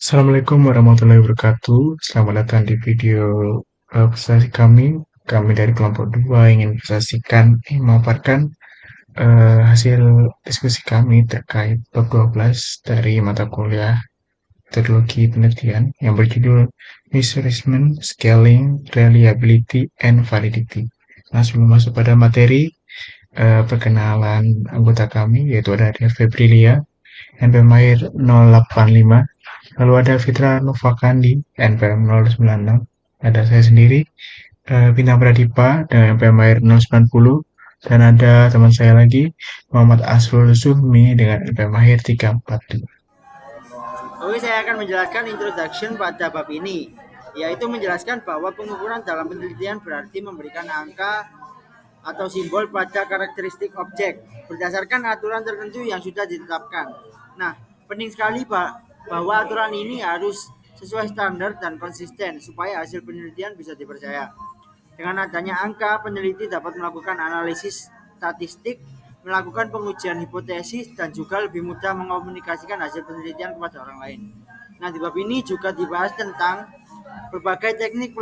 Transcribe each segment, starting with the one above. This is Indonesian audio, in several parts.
Assalamualaikum warahmatullahi wabarakatuh. Selamat datang di video presentasi kami. Kami dari kelompok 2 ingin memaparkan hasil diskusi kami terkait bab 12 dari mata kuliah metodologi penelitian yang berjudul Measurement, Scaling, Reliability, and Validity. Nah, sebelum masuk pada materi, perkenalan anggota kami yaitu ada Febrilia, NPM 085. Lalu ada Fitra Novakandi, NPM 096. Ada saya sendiri, Bintang Pradipa dengan NPM 090. Dan ada teman saya lagi, Muhammad Asrul Zuhmi dengan NPM 342. Oke, saya akan menjelaskan introduction pada bab ini, yaitu menjelaskan bahwa pengukuran dalam penelitian berarti memberikan angka atau simbol pada karakteristik objek berdasarkan aturan tertentu yang sudah ditetapkan. Nah, penting sekali bahwa aturan ini harus sesuai standar dan konsisten supaya hasil penelitian bisa dipercaya. Dengan adanya angka, peneliti dapat melakukan analisis statistik, melakukan pengujian hipotesis, dan juga lebih mudah mengomunikasikan hasil penelitian kepada orang lain. Nah, di bab ini juga dibahas tentang berbagai teknik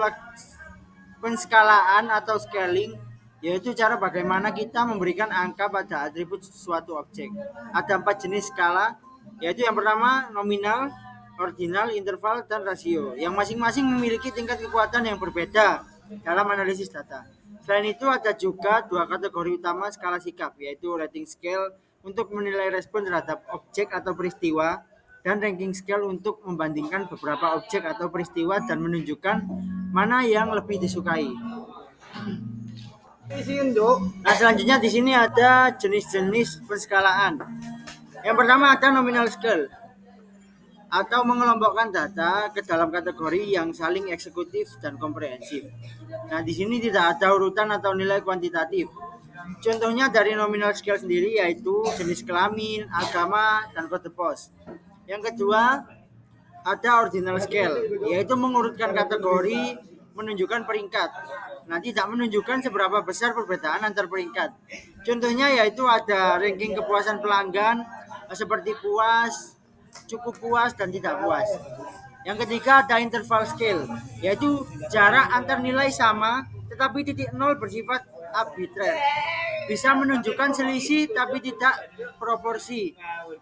penskalaan atau scaling, yaitu cara bagaimana kita memberikan angka pada atribut suatu objek. Ada 4 jenis skala, yaitu yang pertama nominal, ordinal, interval, dan rasio, yang masing-masing memiliki tingkat kekuatan yang berbeda dalam analisis data. Selain itu ada juga dua kategori utama skala sikap, yaitu rating scale untuk menilai respon terhadap objek atau peristiwa, dan ranking scale untuk membandingkan beberapa objek atau peristiwa dan menunjukkan mana yang lebih disukai. Nah, selanjutnya di sini ada jenis-jenis penskalaan. Yang pertama ada nominal scale atau mengelompokkan data ke dalam kategori yang saling eksekutif dan komprehensif. Nah, di sini tidak ada urutan atau nilai kuantitatif. Contohnya dari nominal scale sendiri yaitu jenis kelamin, agama, dan kode pos. Yang kedua, ada ordinal scale, yaitu mengurutkan kategori, menunjukkan peringkat. Nah, tidak menunjukkan seberapa besar perbedaan antar peringkat. Contohnya yaitu ada ranking kepuasan pelanggan seperti puas, cukup puas, dan tidak puas. Yang ketiga ada interval scale, yaitu jarak antar nilai sama tetapi titik nol bersifat arbitrer. Bisa menunjukkan selisih tapi tidak proporsi.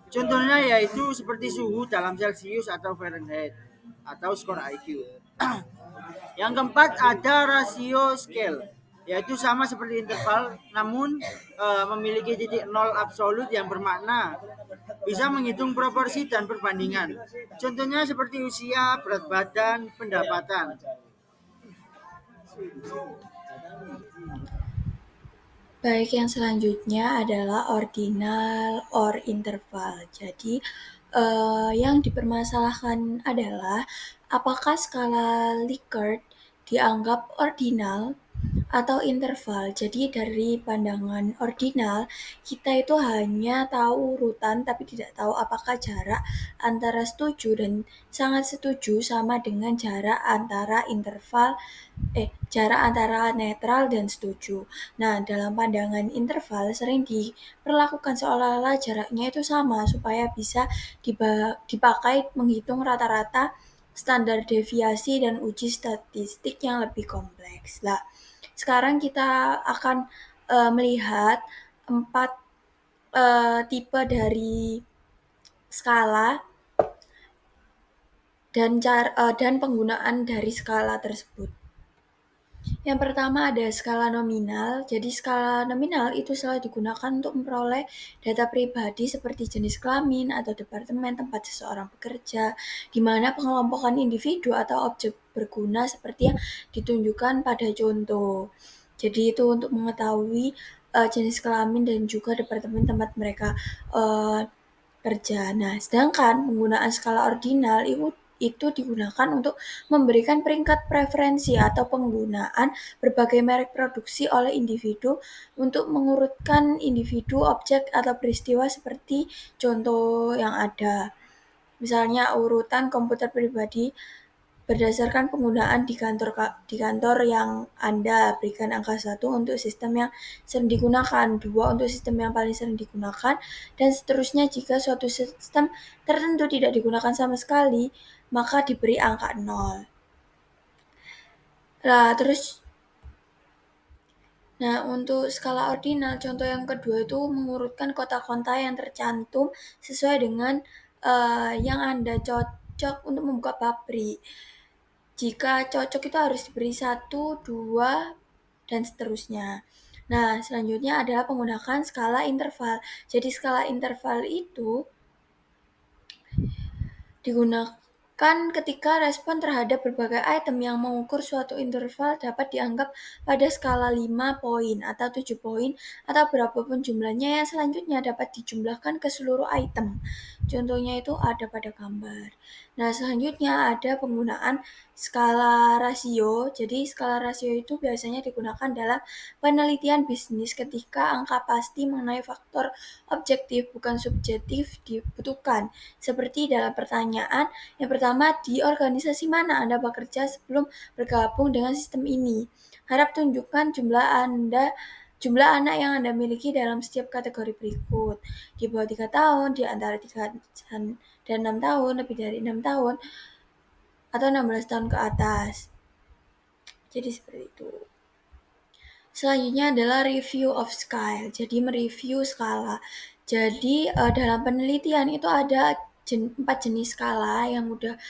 Contohnya yaitu seperti suhu dalam Celcius atau Fahrenheit atau skor IQ. Yang keempat ada rasio scale, yaitu sama seperti interval namun memiliki titik nol absolut yang bermakna bisa menghitung proporsi dan perbandingan. Contohnya seperti usia, berat badan, pendapatan. Baik, yang selanjutnya adalah ordinal or interval. Jadi, yang dipermasalahkan adalah apakah skala Likert dianggap ordinal atau interval. Jadi dari pandangan ordinal, kita itu hanya tahu urutan tapi tidak tahu apakah jarak antara setuju dan sangat setuju sama dengan jarak antara netral dan setuju. Nah, dalam pandangan interval sering diperlakukan seolah-olah jaraknya itu sama supaya bisa dipakai menghitung rata-rata, standar deviasi, dan uji statistik yang lebih kompleks. Nah, sekarang kita akan melihat 4 tipe dari skala dan penggunaan dari skala tersebut. Yang pertama ada skala nominal. Jadi skala nominal itu selalu digunakan untuk memperoleh data pribadi seperti jenis kelamin atau departemen tempat seseorang bekerja, di mana pengelompokan individu atau objek berguna seperti yang ditunjukkan pada contoh. Jadi itu untuk mengetahui jenis kelamin dan juga departemen tempat mereka kerja. Nah, sedangkan penggunaan skala ordinal itu digunakan untuk memberikan peringkat preferensi atau penggunaan berbagai merek produksi oleh individu untuk mengurutkan individu, objek, atau peristiwa seperti contoh yang ada. Misalnya urutan komputer pribadi berdasarkan penggunaan di kantor yang Anda berikan angka 1 untuk sistem yang sering digunakan, 2 untuk sistem yang paling sering digunakan, dan seterusnya jika suatu sistem tertentu tidak digunakan sama sekali. maka diberi angka 0. Nah, untuk skala ordinal, contoh yang kedua itu mengurutkan kota-kota yang tercantum sesuai dengan yang Anda cocok untuk membuka pabrik. Jika cocok itu harus diberi 1, 2, dan seterusnya. Nah, selanjutnya adalah menggunakan skala interval. Jadi skala interval itu digunakan ketika respon terhadap berbagai item yang mengukur suatu interval dapat dianggap pada skala 5 poin atau 7 poin atau berapapun jumlahnya yang selanjutnya dapat dijumlahkan ke seluruh item. Contohnya itu ada pada gambar. Nah, selanjutnya ada penggunaan skala rasio. Jadi, skala rasio itu biasanya digunakan dalam penelitian bisnis ketika angka pasti mengenai faktor objektif bukan subjektif dibutuhkan. Seperti dalam pertanyaan yang pertama, di organisasi mana Anda bekerja sebelum bergabung dengan sistem ini? Harap tunjukkan jumlah anak yang Anda miliki dalam setiap kategori berikut. Di bawah 3 tahun, di antara 3 dan 6 tahun, lebih dari 6 tahun, atau 16 tahun ke atas. Jadi seperti itu. Selanjutnya adalah review of scale. Jadi mereview skala. Jadi dalam penelitian itu ada 4 jenis skala yang udah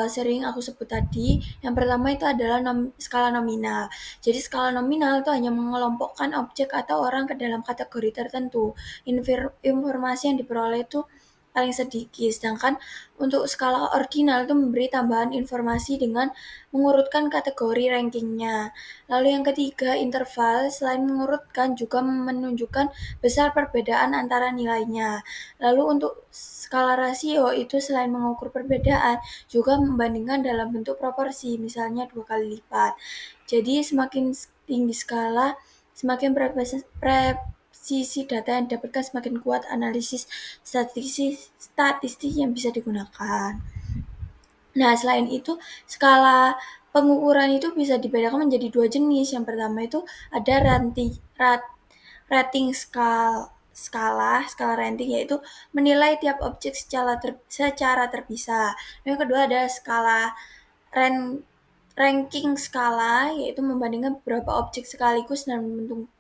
sering aku sebut tadi. Yang pertama itu adalah skala nominal. Jadi skala nominal itu hanya mengelompokkan objek atau orang ke dalam kategori tertentu. Informasi yang diperoleh itu paling sedikit. Sedangkan untuk skala ordinal itu memberi tambahan informasi dengan mengurutkan kategori rankingnya. Lalu yang ketiga, interval selain mengurutkan juga menunjukkan besar perbedaan antara nilainya. Lalu untuk skala rasio itu selain mengukur perbedaan juga membandingkan dalam bentuk proporsi, misalnya 2 kali lipat. Jadi semakin tinggi skala, semakin presisi data yang didapatkan, semakin kuat analisis statistik yang bisa digunakan. Nah, selain itu, skala pengukuran itu bisa dibedakan menjadi 2 jenis. Yang pertama itu ada rating skala rating, yaitu menilai tiap objek secara terpisah. Yang kedua ada skala ranking skala, yaitu membandingkan beberapa objek sekaligus dan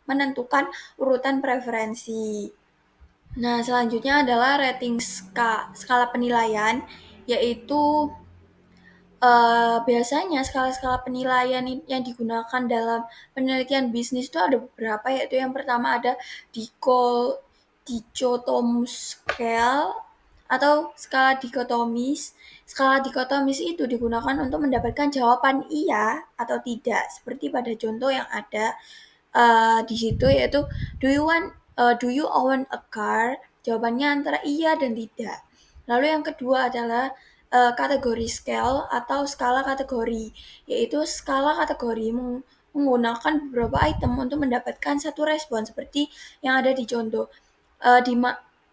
menentukan urutan preferensi. Nah, selanjutnya adalah rating skala penilaian, yaitu biasanya skala-skala penilaian yang digunakan dalam penelitian bisnis itu ada beberapa, yaitu yang pertama ada dichotomous scale atau skala dikotomis. Skala dikotomis itu digunakan untuk mendapatkan jawaban iya atau tidak, seperti pada contoh yang ada di situ, yaitu do you own a car? Jawabannya antara iya dan tidak. Lalu yang kedua adalah kategori scale atau skala kategori, yaitu skala kategori menggunakan beberapa item untuk mendapatkan satu respon, seperti yang ada di contoh.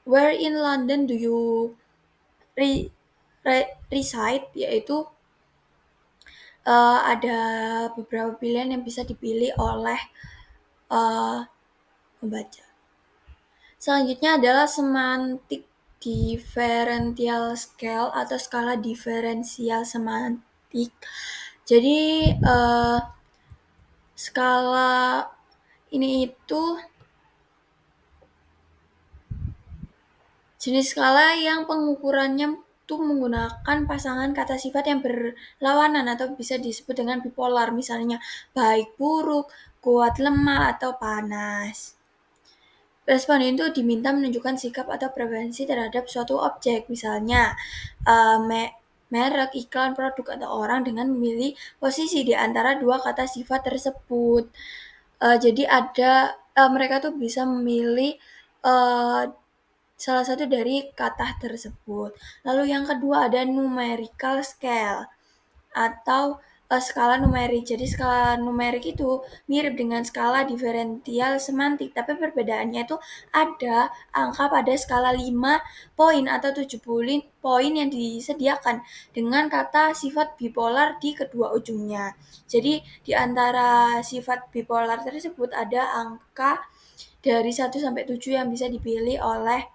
Where in London do you reside? Yaitu ada beberapa pilihan yang bisa dipilih oleh pembaca. Selanjutnya adalah semantik differential scale atau skala diferensial semantik. Jadi skala ini itu jenis skala yang pengukurannya itu menggunakan pasangan kata sifat yang berlawanan atau bisa disebut dengan bipolar, misalnya baik buruk, kuat lemah, atau panas. Responden itu diminta menunjukkan sikap atau preferensi terhadap suatu objek, misalnya merek, iklan, produk, atau orang dengan memilih posisi di antara dua kata sifat tersebut. Jadi mereka tuh bisa memilih salah satu dari kata tersebut. Lalu yang kedua ada numerical scale atau skala numerik. Jadi skala numerik itu mirip dengan skala diferensial semantik, tapi perbedaannya itu ada angka pada skala 5 poin atau 7 poin yang disediakan dengan kata sifat bipolar di kedua ujungnya. Jadi di antara sifat bipolar tersebut ada angka dari 1 sampai 7 yang bisa dipilih oleh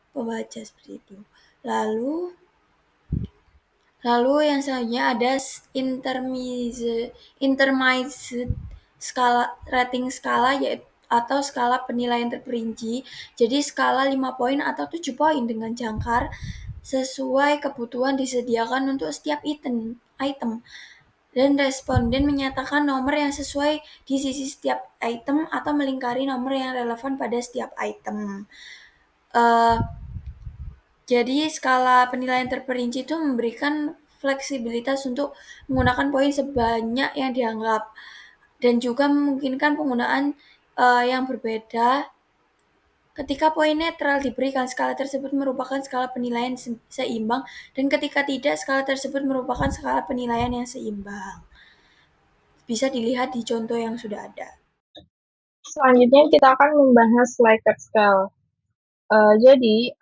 pembaca, seperti itu. Lalu Lalu yang selanjutnya ada intermediate skala rating skala yaitu atau skala penilaian terperinci. Jadi skala 5 poin atau 7 poin dengan jangkar sesuai kebutuhan disediakan untuk setiap item. Dan responden menyatakan nomor yang sesuai di sisi setiap item atau melingkari nomor yang relevan pada setiap item. Uh, jadi skala penilaian terperinci itu memberikan fleksibilitas untuk menggunakan poin sebanyak yang dianggap dan juga memungkinkan penggunaan yang berbeda. Ketika poin netral diberikan, skala tersebut merupakan skala penilaian seimbang, dan ketika tidak, skala tersebut merupakan skala penilaian yang seimbang. Bisa dilihat di contoh yang sudah ada. Selanjutnya kita akan membahas Likert Scale. Jadi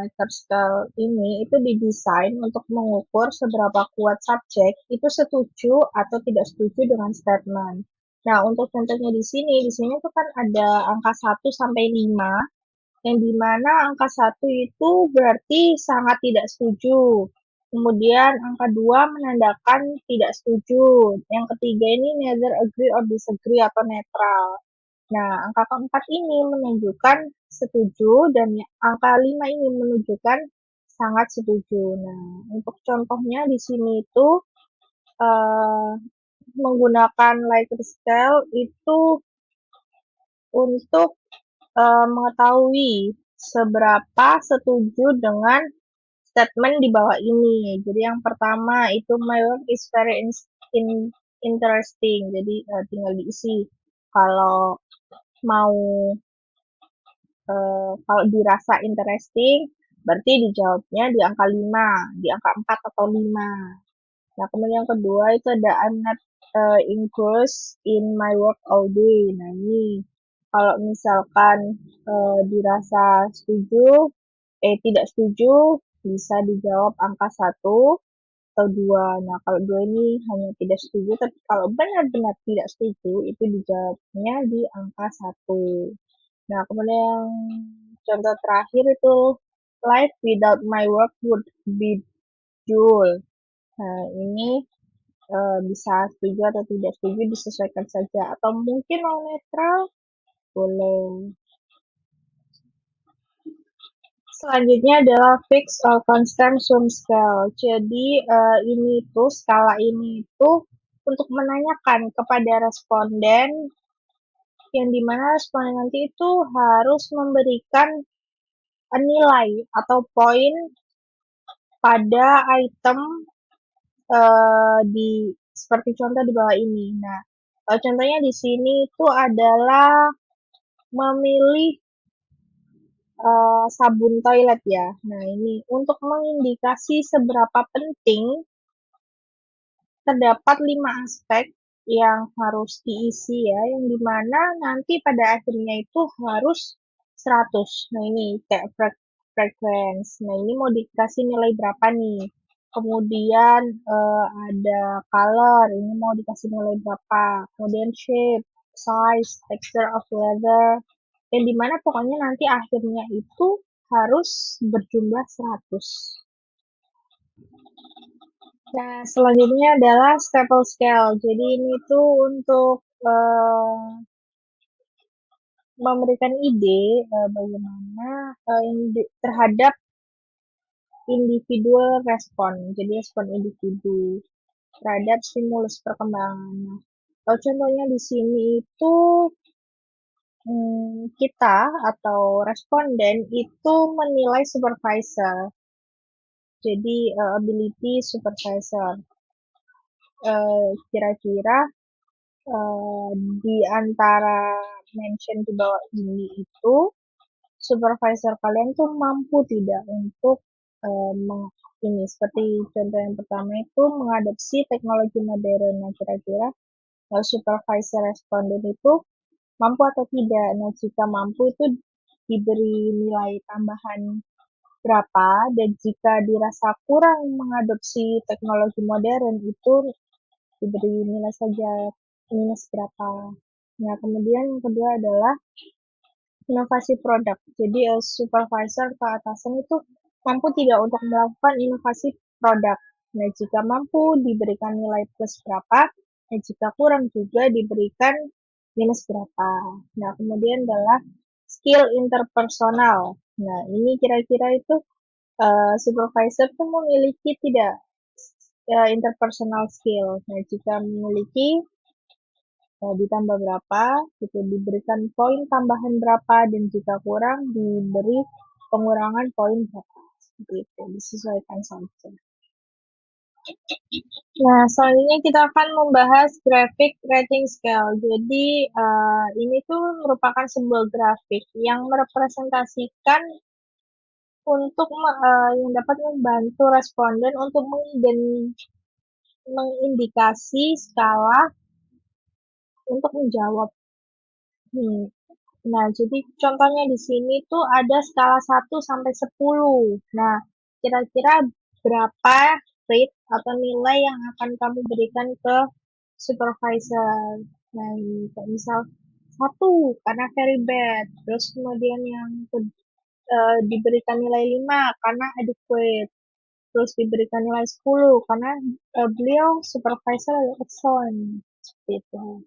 Likert Scale ini itu didesain untuk mengukur seberapa kuat subjek itu setuju atau tidak setuju dengan statement. Nah, untuk contohnya di sini itu kan ada angka 1 sampai 5, yang dimana angka 1 itu berarti sangat tidak setuju. Kemudian angka 2 menandakan tidak setuju. Yang ketiga ini neither agree or disagree atau netral. Nah, angka keempat ini menunjukkan setuju dan angka 5 ini menunjukkan sangat setuju. Nah, untuk contohnya di sini itu menggunakan Likert Scale itu untuk mengetahui seberapa setuju dengan statement di bawah ini. Jadi yang pertama itu my work is very interesting. Jadi tinggal diisi. Kalau mau kalau dirasa interesting, berarti dijawabnya di angka 5, di angka 4 atau 5. Nah, kemudian yang kedua itu ada I'm not engrossed in my work all day. Nah, ini kalau misalkan dirasa setuju, tidak setuju, bisa dijawab angka 1 atau 2. Nah, kalau 2 ini hanya tidak setuju, tapi kalau benar-benar tidak setuju, itu dijawabnya di angka 1. Nah, kemudian contoh terakhir itu life without my work would be dull. Nah, ini bisa setuju atau tidak setuju disesuaikan saja, atau mungkin mau netral boleh. Selanjutnya adalah fixed or constant sum scale. Jadi ini tuh skala ini tuh untuk menanyakan kepada responden yang dimana responden nanti itu harus memberikan nilai atau poin pada item di seperti contoh di bawah ini. Nah, contohnya di sini itu adalah memilih sabun toilet ya. Nah, ini untuk mengindikasi seberapa penting terdapat 5 aspek yang harus diisi ya, yang dimana nanti pada akhirnya itu harus 100. Nah, ini kayak frequency. Nah, ini mau dikasih nilai berapa nih? Kemudian ada color, ini mau dikasih nilai berapa? Kemudian shape, size, texture of leather, yang dimana pokoknya nanti akhirnya itu harus berjumlah 100. Nah, selanjutnya adalah staple scale. Jadi ini tuh untuk memberikan ide bagaimana terhadap individual respon. Jadi respon individu terhadap stimulus perkembangan. Nah, contohnya di sini itu kita atau responden itu menilai supervisor. Jadi ability supervisor. Kira-kira di antara mention di bawah ini itu supervisor kalian tuh mampu tidak untuk ini seperti contoh yang pertama itu mengadopsi teknologi modern. Nah, kira-kira supervisor responden itu mampu atau tidak. Nah, jika mampu itu diberi nilai tambahan berapa, dan jika dirasa kurang mengadopsi teknologi modern itu diberi nilai saja minus berapa. Nah, kemudian yang kedua adalah inovasi produk. Jadi supervisor atau atasan itu mampu tidak untuk melakukan inovasi produk. Nah, jika mampu diberikan nilai plus berapa, nah jika kurang juga diberikan minus berapa. Nah, kemudian adalah skill interpersonal. Nah, ini kira-kira itu supervisor tuh memiliki tidak interpersonal skill. Nah, jika memiliki ditambah berapa, gitu diberikan poin tambahan berapa, dan jika kurang diberi pengurangan poin berapa. Seperti itu, disesuaikan saja. Nah, selanjutnya kita akan membahas graphic rating scale. Jadi, ini tuh merupakan sebuah grafik yang merepresentasikan untuk yang dapat membantu responden untuk mengindikasi skala untuk menjawab. Nah, jadi contohnya di sini tuh ada skala 1 sampai 10. Nah, kira-kira berapa rate atau nilai yang akan kamu berikan ke supervisor? Nah, misal 1 karena very bad. Terus kemudian yang diberikan nilai 5 karena adequate. Terus diberikan nilai 10 karena beliau supervisor excellent. Seperti itu.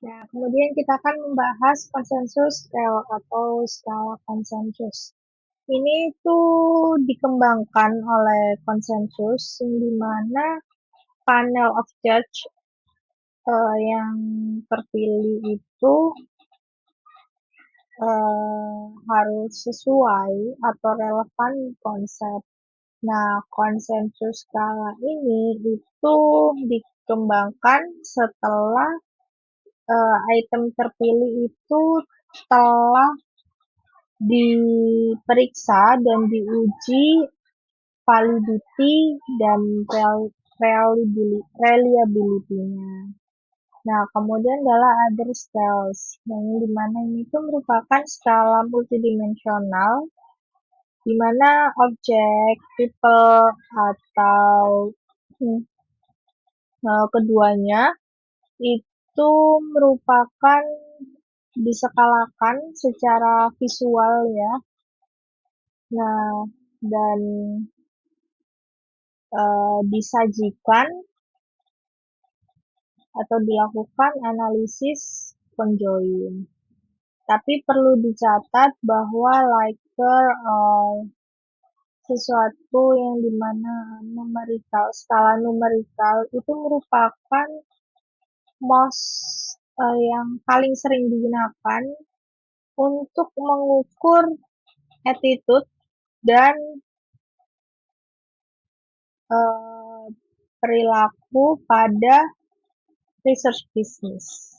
Nah, kemudian kita akan membahas konsensus scale atau skala konsensus. Ini tuh dikembangkan oleh konsensus yang dimana panel of judge yang terpilih itu harus sesuai atau relevan konsep. Nah, konsensus skala ini itu dikembangkan setelah item terpilih itu telah diperiksa dan diuji validity dan reliability-nya. Nah, kemudian adalah other scales, yang dimana ini itu merupakan skala multidimensional, di mana objek, people, atau keduanya itu merupakan diskalakan secara visual ya. Nah, dan disajikan atau dilakukan analisis conjoin. Tapi perlu dicatat bahwa Likert sesuatu yang dimana skala numerikal itu merupakan yang paling sering digunakan untuk mengukur attitude dan perilaku pada research business.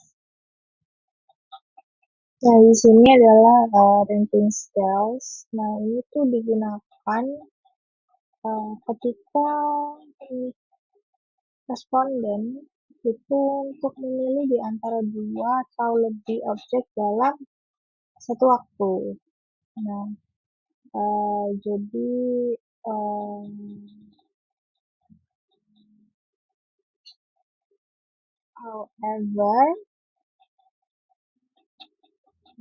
Nah, di sini adalah ranking scales. Nah, ini tuh digunakan ketika responden itu untuk memilih di antara 2 atau lebih objek dalam satu waktu. Nah, jadi however,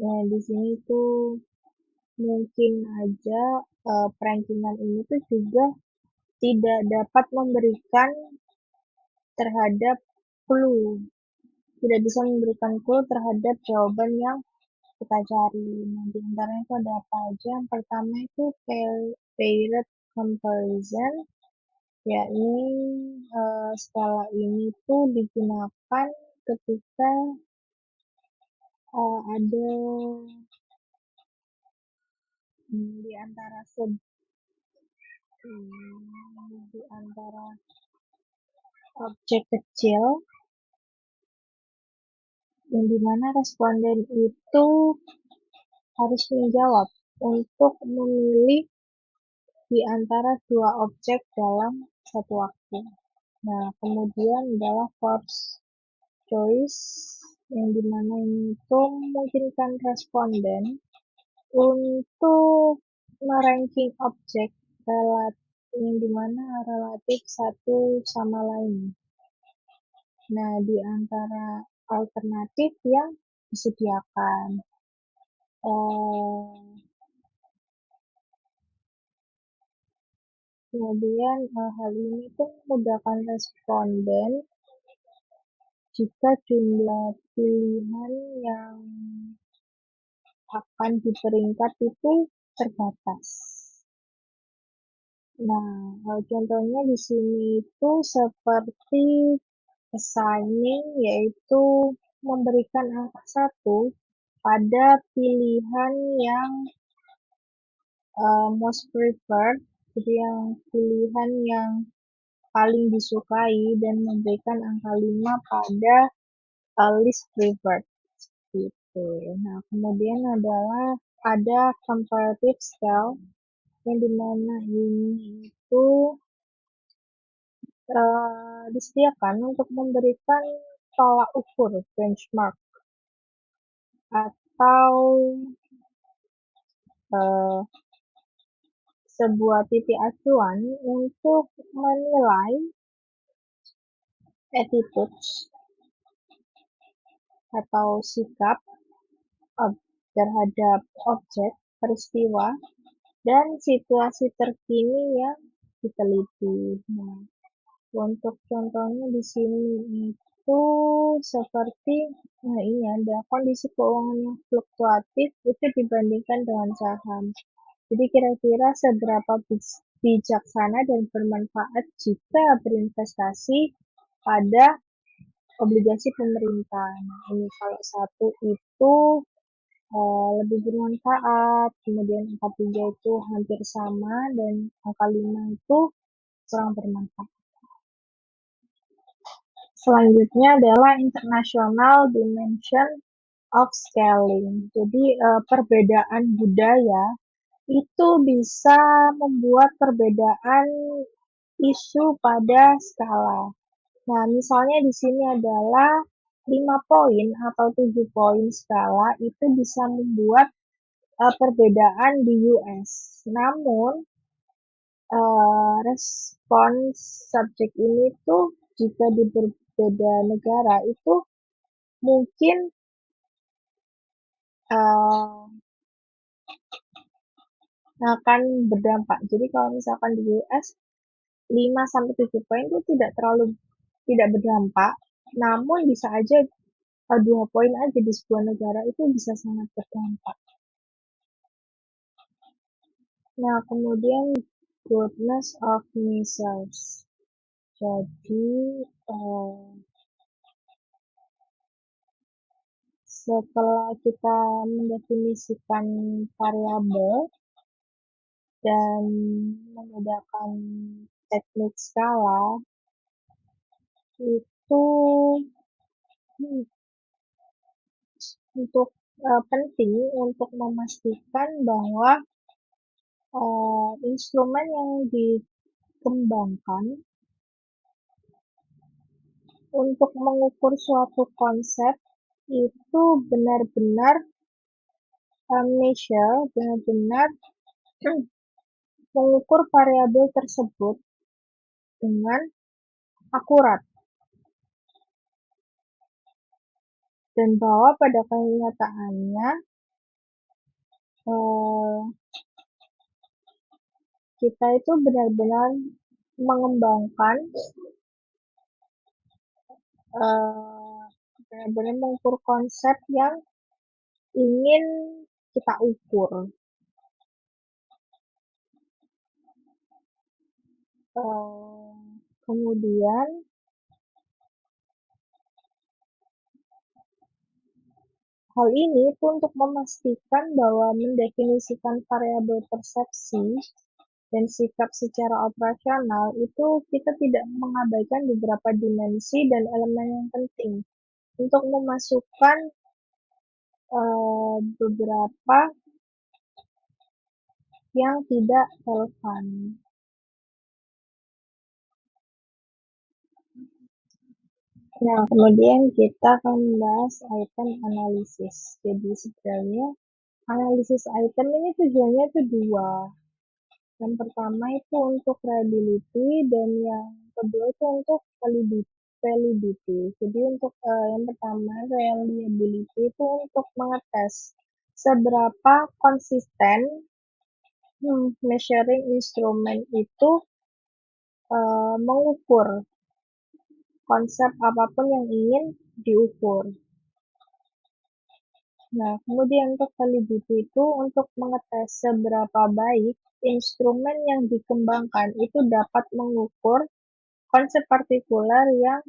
nah di sini tuh mungkin aja perankingan ini tuh juga tidak dapat memberikan terhadap clue, tidak bisa memberikan clue terhadap jawaban yang kita cari. Nah, di antaranya itu ada apa aja? Yang pertama itu paired comparison, yakni skala ini tuh digunakan ketika ada di antara objek kecil yang dimana responden itu harus menjawab untuk memilih di antara 2 objek dalam satu waktu. Nah, kemudian adalah forced choice yang dimana ini itu memungkinkan responden untuk meranking objek yang dimana relatif satu sama lain. Nah, di antara alternatif yang disediakan. Kemudian hal ini tuh memudahkan responden jika jumlah pilihan yang akan diperingkat itu terbatas. Nah, contohnya di sini itu seperti assigning, yaitu memberikan angka 1 pada pilihan yang most preferred, jadi yang pilihan yang paling disukai, dan memberikan angka 5 pada least preferred gitu. Nah, kemudian ada comparative scale yang dimana ini itu disediakan untuk memberikan tolak ukur benchmark atau sebuah titik acuan untuk menilai attitudes atau sikap terhadap objek, peristiwa, dan situasi terkini yang diteliti. Nah, untuk contohnya di sini itu seperti ini ada kondisi keuangan yang fluktuatif itu dibandingkan dengan saham. Jadi kira-kira seberapa bijaksana dan bermanfaat jika berinvestasi pada obligasi pemerintah. Nah, ini kalau 1 itu lebih bermanfaat, kemudian angka 3 itu hampir sama, dan angka 5 itu kurang bermanfaat. Selanjutnya adalah international dimension of scaling. Jadi perbedaan budaya itu bisa membuat perbedaan isu pada skala. Nah, misalnya di sini adalah 5 poin atau 7 poin skala itu bisa membuat perbedaan di US. Namun, respons subjek ini tuh jika di berbeda negara itu mungkin akan berdampak. Jadi kalau misalkan di US 5-7 poin itu tidak berdampak, namun bisa aja 2 poin aja di sebuah negara itu bisa sangat berdampak. Nah, kemudian goodness of measures. Jadi setelah kita mendefinisikan variabel dan menggunakan teknik skala, itu penting untuk memastikan bahwa instrumen yang dikembangkan untuk mengukur suatu konsep itu benar-benar benar-benar mengukur variabel tersebut dengan akurat, dan bahwa pada kenyataannya kita itu benar-benar mengembangkan benar-benar mengukur konsep yang ingin kita ukur. Kemudian hal ini itu untuk memastikan bahwa mendefinisikan variabel persepsi dan sikap secara operasional itu kita tidak mengabaikan beberapa dimensi dan elemen yang penting untuk memasukkan beberapa yang tidak relevan. Nah, kemudian kita akan membahas item analisis. Jadi sebenarnya analisis item ini tujuannya itu 2. Yang pertama itu untuk reliability, dan yang kedua itu untuk validity. Jadi untuk yang pertama reliability itu untuk mengetes seberapa konsisten measuring instrumen itu mengukur konsep apapun yang ingin diukur. Nah, kemudian untuk validity itu untuk mengetes seberapa baik instrumen yang dikembangkan itu dapat mengukur konsep partikular yang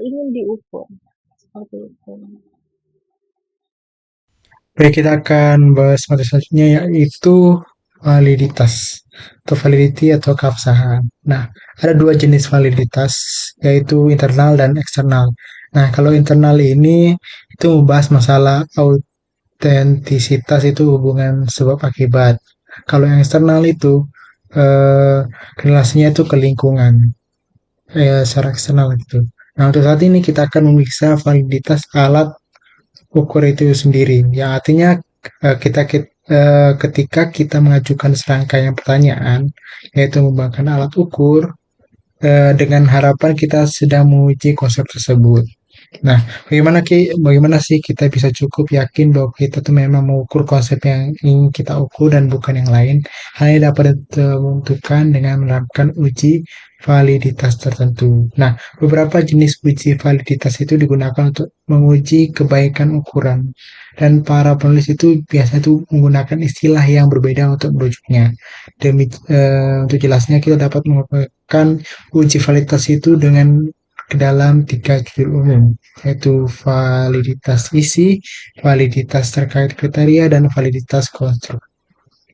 ingin diukur. Seperti itu. Baik, kita akan bahas materi selanjutnya yaitu validitas atau validity atau keabsahan. Nah, ada dua jenis validitas yaitu internal dan eksternal. Nah, kalau internal ini itu membahas masalah autentisitas itu hubungan sebab akibat. Kalau yang eksternal itu eh, relasinya itu ke lingkungan, secara eksternal gitu. Nah, untuk saat ini kita akan memeriksa validitas alat ukur itu sendiri. Yang artinya ketika kita mengajukan serangkaian pertanyaan, yaitu menggunakan alat ukur, dengan harapan kita sedang menguji konsep tersebut. Nah, bagaimana sih kita bisa cukup yakin bahwa kita tuh memang mengukur konsep yang ingin kita ukur dan bukan yang lain? Hal ini dapat ditentukan dengan menerapkan uji validitas tertentu. Nah, beberapa jenis uji validitas itu digunakan untuk menguji kebaikan ukuran. Dan para penulis itu biasanya tuh menggunakan istilah yang berbeda untuk merujuknya. Untuk jelasnya kita dapat menggunakan uji validitas itu dengan ke dalam tiga judul umum, yaitu validitas isi, validitas terkait kriteria, dan validitas konstruk.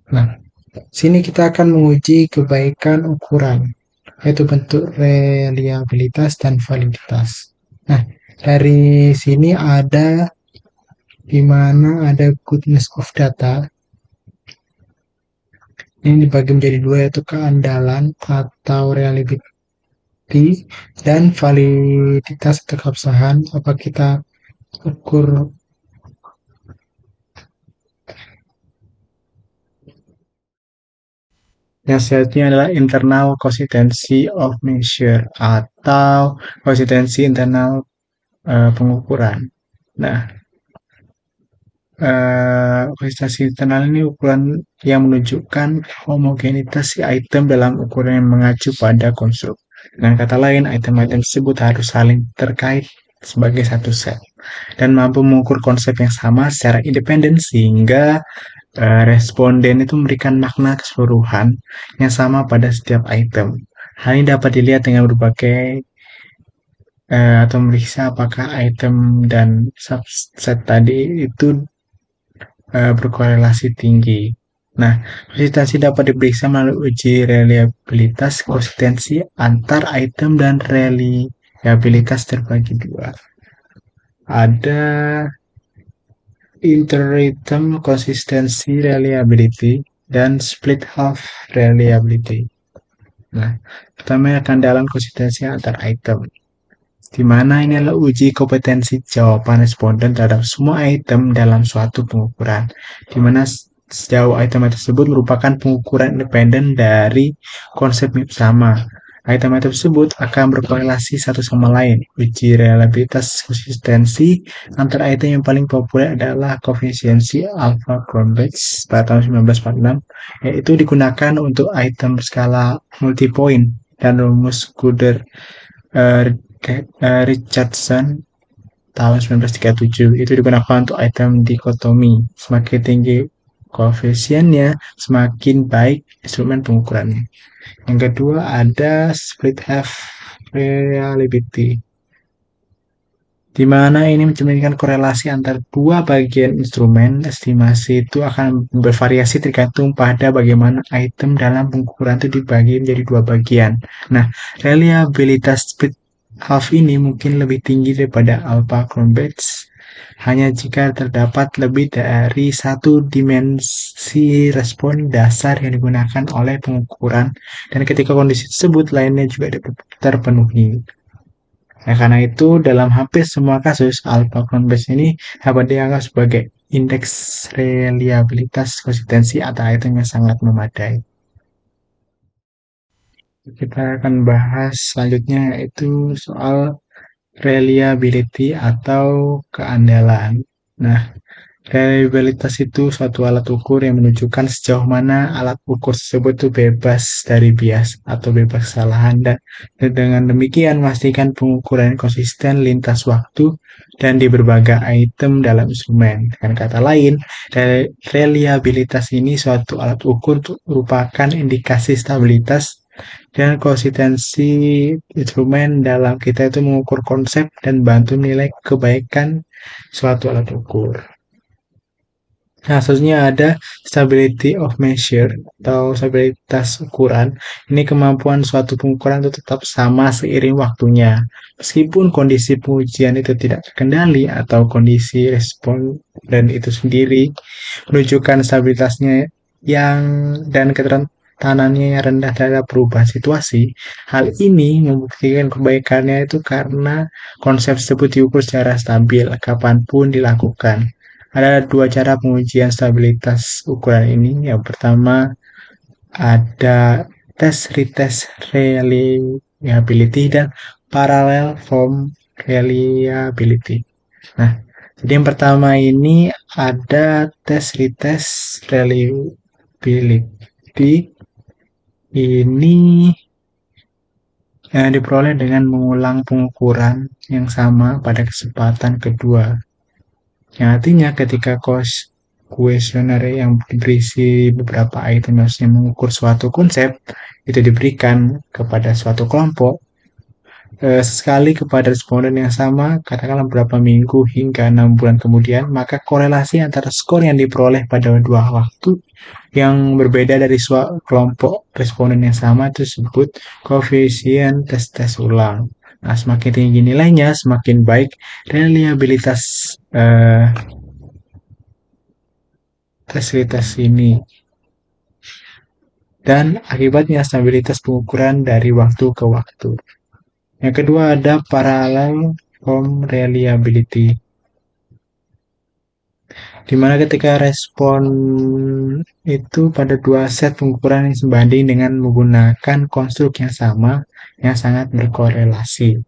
Nah, sini kita akan menguji kebaikan ukuran, yaitu bentuk reliabilitas dan validitas. Nah, dari sini ada di mana ada goodness of data. Ini dibagi menjadi dua, yaitu keandalan atau reliability dan validitas atau keabsahan. Apa kita ukur. Yang selanjutnya adalah internal consistency of measure atau konsistensi internal pengukuran. Nah, konsistensi internal ini ukuran yang menunjukkan homogenitas si item dalam ukuran yang mengacu pada konstruk. Dengan kata lain, item-item tersebut harus saling terkait sebagai satu set dan mampu mengukur konsep yang sama secara independen sehingga responden itu memberikan makna keseluruhan yang sama pada setiap item. Hal ini dapat dilihat dengan berbagai atau memeriksa apakah item dan subset tadi itu berkorelasi tinggi. Nah, konsistensi dapat diperiksa melalui uji reliabilitas konsistensi antar item dan reliabilitas terbagi dua. Ada inter-item consistency reliability dan split half reliability. Nah, pertama keandalan konsistensi antar item, di mana ini adalah uji kompetensi jawaban responden terhadap semua item dalam suatu pengukuran, di mana sejauh item tersebut merupakan pengukuran independen dari konsep sama. Item-item tersebut akan berkorelasi satu sama lain. Uji reliabilitas konsistensi antara item yang paling populer adalah koefisiensi alpha Cronbach pada tahun 1946, yaitu digunakan untuk item berskala multipoint dan rumus Gooder Richardson tahun 1937 itu digunakan untuk item dikotomi. Semakin tinggi koefisiennya, semakin baik instrumen pengukurannya. Yang kedua ada split half reliability, di mana ini mencerminkan korelasi antar dua bagian instrumen. Estimasi itu akan bervariasi tergantung pada bagaimana item dalam pengukuran itu dibagi menjadi dua bagian. Nah, reliabilitas split half ini mungkin lebih tinggi daripada alpha Cronbach hanya jika terdapat lebih dari satu dimensi respon dasar yang digunakan oleh pengukuran dan ketika kondisi tersebut lainnya juga terpenuhi. Nah, karena itu dalam hampir semua kasus alpha Cronbach ini dapat dianggap sebagai indeks reliabilitas konsistensi atau item yang sangat memadai. Kita akan bahas selanjutnya yaitu soal reliability atau keandalan. Nah, Reliabilitas itu suatu alat ukur yang menunjukkan sejauh mana alat ukur tersebut itu bebas dari bias atau bebas kesalahan dan dengan demikian memastikan pengukuran konsisten lintas waktu dan di berbagai item dalam instrumen. Dengan kata lain, reliabilitas ini suatu alat ukur merupakan indikasi stabilitas dan konsistensi instrumen dalam kita itu mengukur konsep dan bantu nilai kebaikan suatu alat ukur. Nah, selanjutnya ada stability of measure atau stabilitas ukuran. Ini kemampuan suatu pengukuran itu tetap sama seiring waktunya. Meskipun kondisi pengujian itu tidak terkendali atau kondisi responden itu sendiri menunjukkan stabilitasnya yang dan kerentanannya yang rendah terhadap perubahan situasi. Hal ini membuktikan kebaikannya itu karena konsep tersebut diukur secara stabil kapanpun dilakukan. Ada dua cara pengujian stabilitas ukuran ini. Yang pertama ada retest reliability dan parallel form reliability. Nah, jadi yang pertama ini ada retest reliability ini yang diperoleh dengan mengulang pengukuran yang sama pada kesempatan kedua. Yang artinya ketika kuesioner yang berisi beberapa item yang mengukur suatu konsep itu diberikan kepada suatu kelompok sekali kepada responden yang sama, katakanlah beberapa minggu hingga 6 bulan kemudian, maka korelasi antara skor yang diperoleh pada dua waktu yang berbeda dari kelompok responden yang sama itu disebut koefisien tes ulang. Nah, semakin tinggi nilainya, semakin baik reliabilitas fasilitas ini. Dan akibatnya stabilitas pengukuran dari waktu ke waktu. Yang kedua ada parallel form reliability. Di mana ketika respon itu pada dua set pengukuran yang sebanding dengan menggunakan konstruk yang sama yang sangat berkorelasi.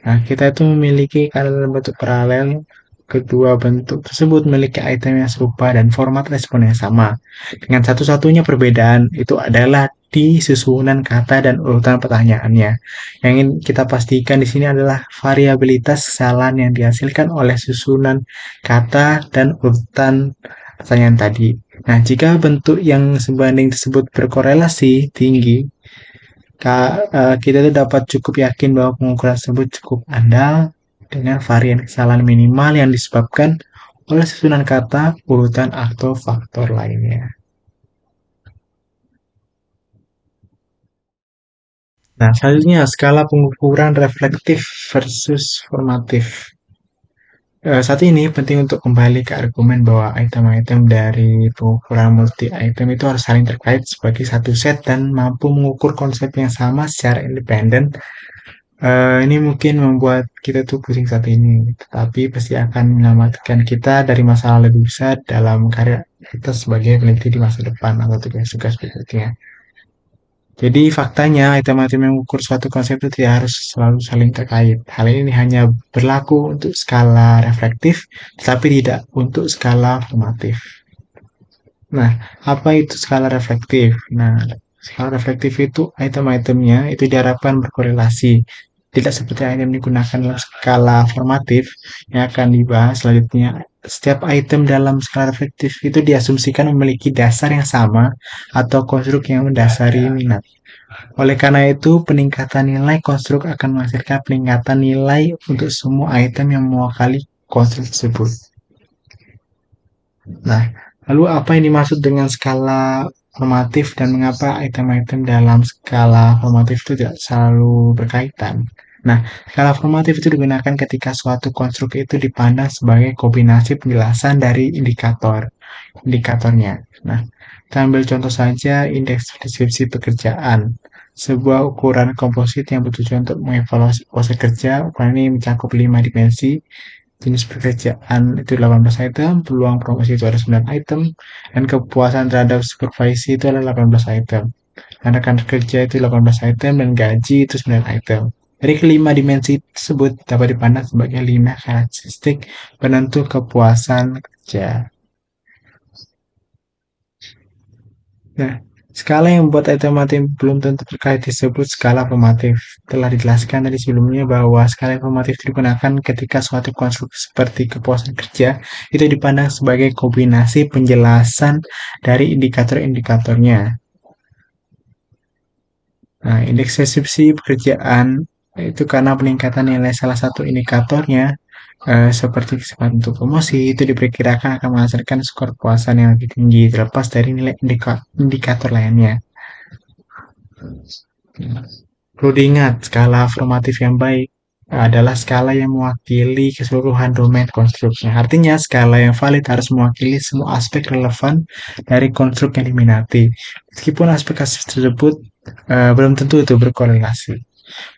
Nah, kita itu memiliki kalau bentuk paralel, kedua bentuk tersebut memiliki item yang serupa dan format respon yang sama. Dengan satu-satunya perbedaan itu adalah di susunan kata dan urutan pertanyaannya. Yang ingin kita pastikan di sini adalah variabilitas kesalahan yang dihasilkan oleh susunan kata dan urutan pertanyaan tadi. Nah, jika bentuk yang sebanding tersebut berkorelasi tinggi, kita tuh dapat cukup yakin bahwa pengukuran tersebut cukup andal dengan varian kesalahan minimal yang disebabkan oleh susunan kata, urutan, atau faktor lainnya. Nah, selanjutnya skala pengukuran reflektif versus formatif. Saat ini penting untuk kembali ke argumen bahwa item-item dari pengukuran multi-item itu harus saling terkait sebagai satu set dan mampu mengukur konsep yang sama secara independen. Ini mungkin membuat kita tuh pusing saat ini, tetapi pasti akan menyelamatkan kita dari masalah lebih besar dalam karya kita sebagai peneliti di masa depan atau tugas-tugas berikutnya. Jadi faktanya item-item yang mengukur suatu konsep itu tidak harus selalu saling terkait. Hal ini hanya berlaku untuk skala reflektif, tetapi tidak untuk skala formatif. Nah, apa itu skala reflektif? Nah, skala reflektif itu item-itemnya itu diharapkan berkorelasi. Tidak seperti item yang digunakan dalam skala formatif yang akan dibahas selanjutnya. Setiap item dalam skala reflektif itu diasumsikan memiliki dasar yang sama atau konstruk yang mendasari minat. Oleh karena itu, peningkatan nilai konstruk akan menghasilkan peningkatan nilai untuk semua item yang mewakili konstruk tersebut. Nah, lalu apa yang dimaksud dengan skala formatif dan mengapa item-item dalam skala formatif itu tidak selalu berkaitan? Nah, skala formatif itu digunakan ketika suatu konstruk itu dipandang sebagai kombinasi penjelasan dari indikatornya. Nah, kita ambil contoh saja indeks deskripsi pekerjaan. Sebuah ukuran komposit yang bertujuan untuk mengevaluasi proses kerja. Ukuran ini mencakup 5 dimensi. Jenis pekerjaan itu 18 item, peluang promosi itu ada 9 item, dan kepuasan terhadap supervisi itu ada 18 item. Dan rekan kerja itu 18 item, dan gaji itu 9 item. Dari kelima dimensi tersebut dapat dipandang sebagai 5 karakteristik penentu kepuasan Ya. Nah, skala yang membuat alternatif belum tentu terkait disebut skala formatif. Telah dijelaskan tadi sebelumnya bahwa skala formatif digunakan ketika suatu konstruksi seperti kepuasan kerja itu dipandang sebagai kombinasi penjelasan dari indikator-indikatornya. Nah, indeks persepsi pekerjaan itu karena peningkatan nilai salah satu indikatornya seperti kesempatan untuk promosi itu diperkirakan akan menghasilkan skor kepuasan yang lebih tinggi terlepas dari nilai indikator lainnya. Perlu diingat, skala formatif yang baik adalah skala yang mewakili keseluruhan domain konstruksinya. Artinya, skala yang valid harus mewakili semua aspek relevan dari konstruk yang diminati. Meskipun aspek-aspek tersebut belum tentu itu berkorelasi.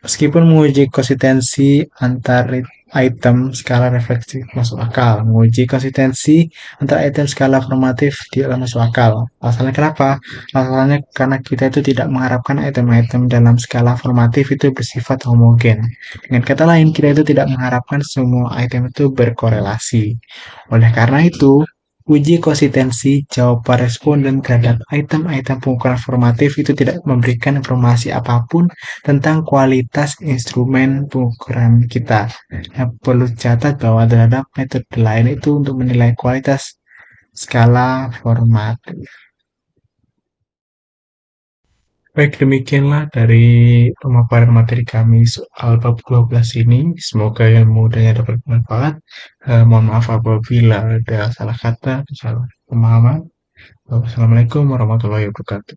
Meskipun menguji konsistensi antar item skala refleksif masuk akal, menguji konsistensi antar item skala formatif tidak masuk akal. Alasannya kenapa? Alasannya karena kita itu tidak mengharapkan item-item dalam skala formatif itu bersifat homogen. Dengan kata lain, kita itu tidak mengharapkan semua item itu berkorelasi. Oleh karena itu, uji konsistensi jawaban responden terhadap item-item pengukuran formatif itu tidak memberikan informasi apapun tentang kualitas instrumen pengukuran kita. Yang perlu catat bahwa terhadap metode lain itu untuk menilai kualitas skala formatif. Baik, demikianlah dari pemaparan materi kami soal bab 12 ini. Semoga yang mudahnya dapat bermanfaat. Mohon maaf apabila ada salah kata, salah pemahaman. Wassalamualaikum warahmatullahi wabarakatuh.